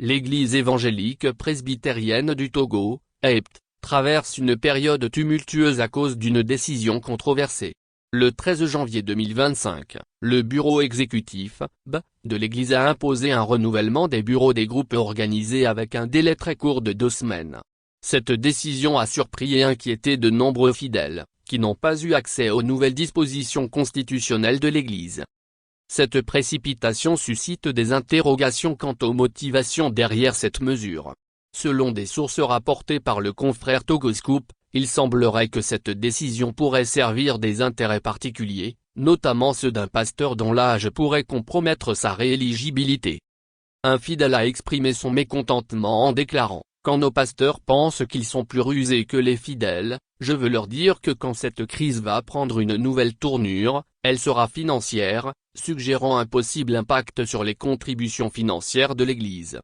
l'Église évangélique presbytérienne du Togo, EPT, traverse une période tumultueuse à cause d'une décision controversée. Le 13 janvier 2025, le bureau exécutif, B, de l'Église a imposé un renouvellement des bureaux des groupes organisés avec un délai très court de 2 semaines. Cette décision a surpris et inquiété de nombreux fidèles, qui n'ont pas eu accès aux nouvelles dispositions constitutionnelles de l'Église. Cette précipitation suscite des interrogations quant aux motivations derrière cette mesure. Selon des sources rapportées par le confrère Togoscoop, il semblerait que cette décision pourrait servir des intérêts particuliers, notamment ceux d'un pasteur dont l'âge pourrait compromettre sa rééligibilité. Un fidèle a exprimé son mécontentement en déclarant « Quand nos pasteurs pensent qu'ils sont plus rusés que les fidèles, je veux leur dire que quand cette crise va prendre une nouvelle tournure, elle sera financière, suggérant un possible impact sur les contributions financières de l'Église. »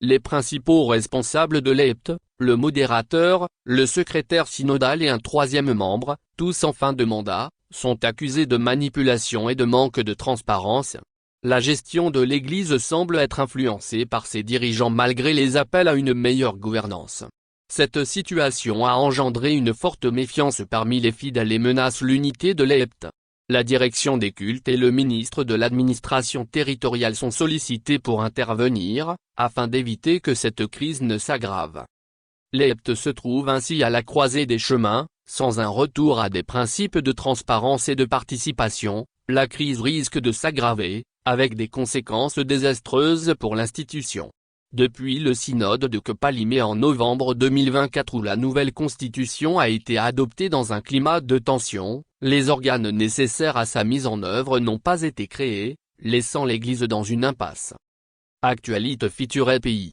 Les principaux responsables de l'EPT, le modérateur, le secrétaire synodal et un troisième membre, tous en fin de mandat, sont accusés de manipulation et de manque de transparence. La gestion de l'Église semble être influencée par ses dirigeants malgré les appels à une meilleure gouvernance. Cette situation a engendré une forte méfiance parmi les fidèles et menace l'unité de l'EPT. La direction des cultes et le ministre de l'administration territoriale sont sollicités pour intervenir, afin d'éviter que cette crise ne s'aggrave. L'EPT se trouve ainsi à la croisée des chemins, sans un retour à des principes de transparence et de participation, la crise risque de s'aggraver, avec des conséquences désastreuses pour l'institution. Depuis le synode de Kepalimé en novembre 2024 où la nouvelle constitution a été adoptée dans un climat de tension, les organes nécessaires à sa mise en œuvre n'ont pas été créés, laissant l'Église dans une impasse. Actualité Futur pays.